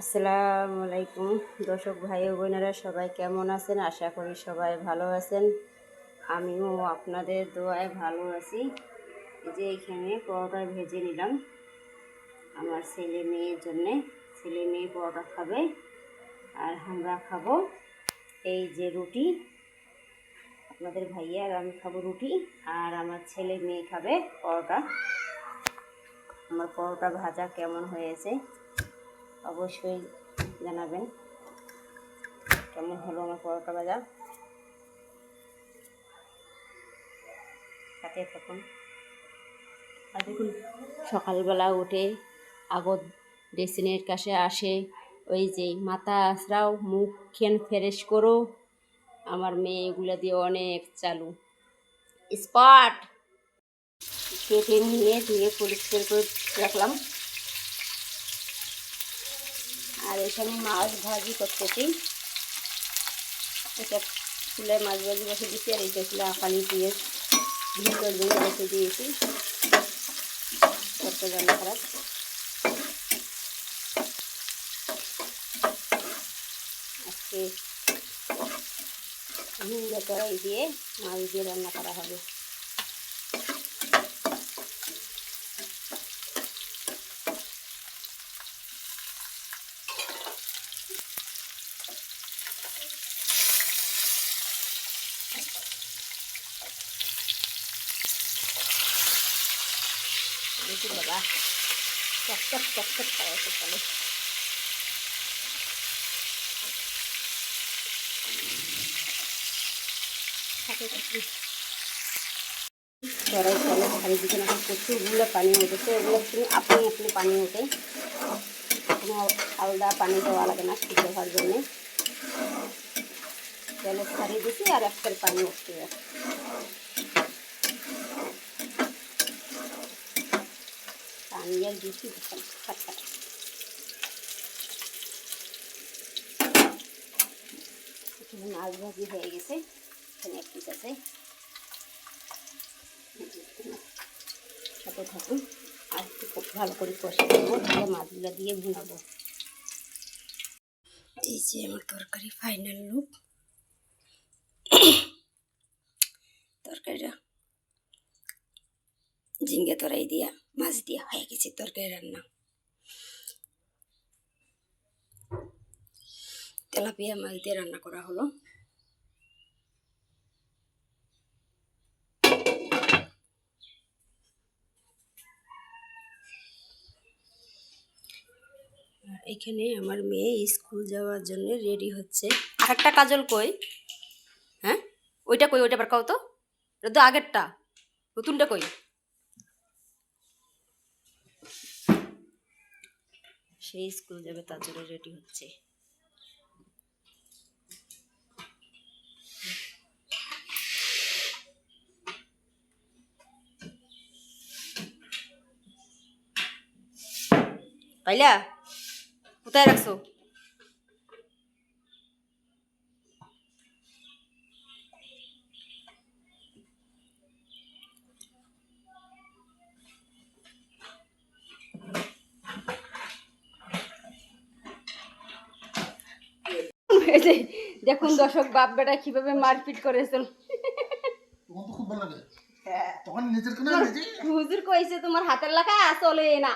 আসসালামু আলাইকুম দর্শক ভাই ও বোনেরা, সবাই কেমন আছেন? আশা করি সবাই ভালো আছেন। আমিও আপনাদের দোয়ায় ভালো আছি। এই যে এখানে পরোটা ভেজে নিলাম আমার ছেলে মেয়ের জন্যে। ছেলে মেয়ে পরোটা খাবে আর আমরা খাবো এই যে রুটি। আপনাদের ভাইয়া আর আমি খাবো রুটি, আর আমার ছেলে মেয়ে খাবে পরোটা। আমার পরোটা ভাজা কেমন হয়েছে অবশ্যই জানাবেন। কেমন হলো আমার পরোটা ভাজা, সাথে থাকুন। আর দেখুন, সকালবেলা উঠে আগত ড্রেসিনের কাছে আসে, ওই যে মাথা আঁচড়াও, মুখ খেন ফ্রেশ করো। আমার মেয়ে এগুলো দিয়ে অনেক চালু। স্পট কেটে নিয়ে ধুয়ে পরিষ্কার করে রাখলাম। আর এখানে মাছ ভাজি করতেছি। এটা চুলায় মাছ ভাজি বসে দিচ্ছি, আর এইটা ছিল পানি দিয়ে ভিতর দিয়ে রেখে দিয়েছি। করতে রান্না খারাপ আজকে ঝিঙ্গা কড়াই দিয়ে মাছ দিয়ে রান্না করা হবে। দেখুন বাবা, চকচক চকচক করাতে চলে। কড়াই চলে পানি দিতে না, প্রচুরগুলো পানি উঠেছে। এগুলো আপনি পানি ওঠে, কোনো আলাদা পানি দেওয়া লাগে না সিদ্ধ হওয়ার জন্যে। তেলে ছাড়িয়ে দিচ্ছি আর একটার পানি উঠতে যাচ্ছে। পানি আর দিচ্ছি খাটখাট। মাছ ভাজি হয়ে গেছে, এখানে এক পিস আছে। সাথে থাকুন, আর খুব ভালো করে কষে দেবো, তাহলে মাছগুলো দিয়ে ভুনাবো। এই যে আমার তরকারি ফাইনাল লুক। তরকারিটা ঝিঙ্গা তরাই দিয়া মাছ দিয়া হয়ে গেছে তরকারি রান্না। তেলাপিয়া মাছ দিয়ে রান্না করা হলো। এখানে আমার মেয়ে স্কুল যাওয়ার জন্য রেডি হচ্ছে। আরেকটা কাজল কই? হ্যাঁ, ওইটা কই? ওইটা আবার কও তো, এটা তো আগেরটা, নতুনটা কই? সেই স্কুল যাবে, তার জন্য রেডি হচ্ছে। পাইলা? কোথায় রাখছো? দেখুন দর্শক, বাপ বেটা কিভাবে মারপিট করেছেন। হুজুর কইছে তোমার হাতের লেখা চলে না,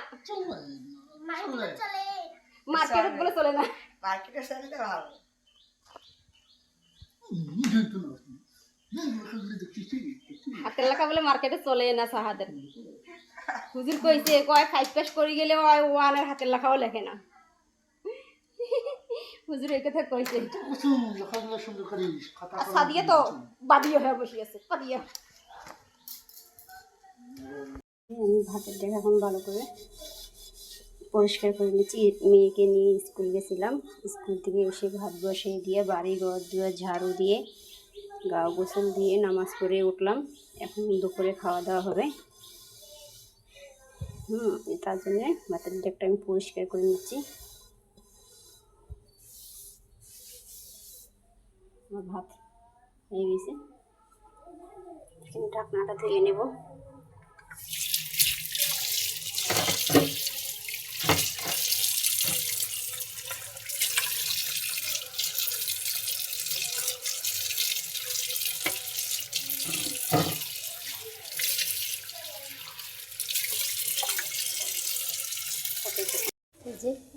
মার্কেটে বলে চলে না। মার্কেটে চলে ভালো, হাতের লেখা বলে মার্কেটে চলে না। সাহাদের হুজুর কইছে, কয় 5 পাস করে গেলে ওয়ানের হাতের লেখাও লেখে না। হুজুর এই কথা কইছে। সাদিয়া তো বাদিয়া হয়ে বসে আছে। সাদিয়া, আমি ভাতের ডেক এখন ভালো করে পরিষ্কার করে নিচ্ছি। মেয়েকে নিয়ে স্কুল গেছিলাম, স্কুল থেকে এসে ভাত বসিয়ে দিয়ে বাড়ি ঘর দুয়ার ঝাড়ু দিয়ে গা গোসল দিয়ে নামাজ পড়ে উঠলাম। এখন দুপুরে খাওয়া দাওয়া হবে। তার জন্যে ভাতের ডেকটা আমি পরিষ্কার করে নিচ্ছি। আমার ভাত হয়ে গেছে, ঢাকনাটা ধুয়ে নেব।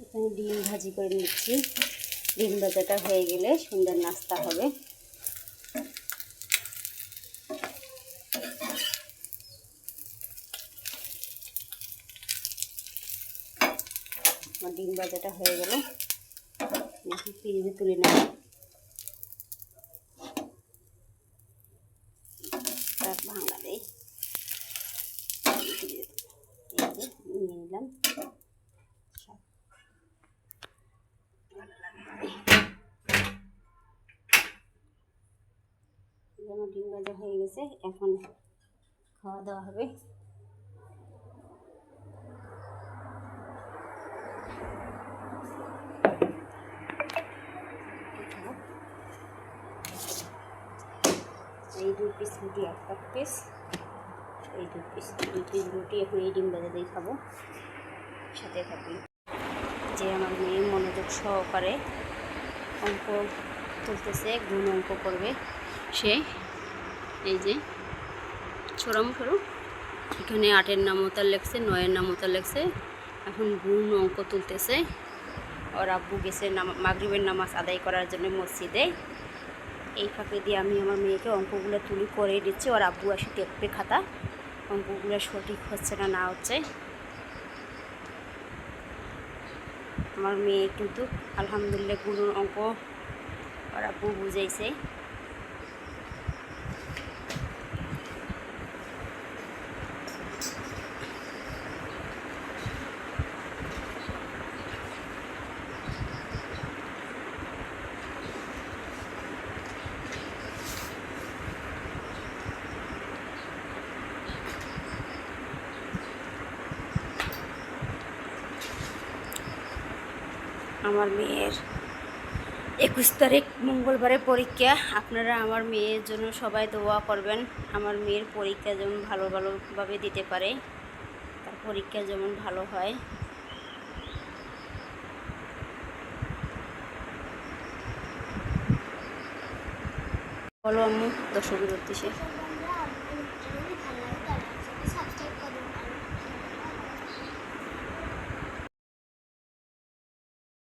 এখানে ডিম ভাজি করে নিচ্ছি। ডিম ভাজাটা হয়ে গেলে সুন্দর নাস্তা হবে। আমার ডিম ভাজাটা হয়ে গেল, ফ্রিজে তুলে নেব। ভাঙা দেই, নিয়ে নিলাম। যেমন ডিম ভাজা হয়ে গেছে, এখন খাওয়া দাওয়া হবে। এই 2 পিস রুটি, 1 পিস, এই 2 পিস রুটি এখন এই ডিম ভাজা দিয়ে খাবো। সাথে থাকি যে আমার মেয়ে মনোযোগ সহকারে অঙ্ক তুলতেছে, গুণ অঙ্ক করবে সে। এই যে সরু এখানে 8-এর নামতা লেখছে, 9-এর নামতা লেখছে, এখন গুণ অঙ্ক তুলতেছে। ওর আব্বু গেছে মাগরিবের নামাজ আদায় করার জন্য মসজিদে। এই ফাঁকে দিয়ে আমি আমার মেয়েকে অঙ্কগুলো তুলি করে দিচ্ছি। ওর আব্বু এসে দেখবে খাতা, অঙ্কগুলো সঠিক হচ্ছে না হচ্ছে। আমার মেয়ে কিন্তু আলহামদুলিল্লাহ গুণ অঙ্ক ওর আব্বু বুঝাইছে। আমার মেয়ের 21 তারিখ মঙ্গলবারে পরীক্ষা। আপনারা আমার মেয়ের জন্য সবাই দোয়া করবেন। আমার মেয়ের পরীক্ষা যেমন ভালোভাবে দিতে পারে, তার পরীক্ষা যেমন ভালো হয়। বলো আম্মু, দর্শকের উদ্দেশ্যে।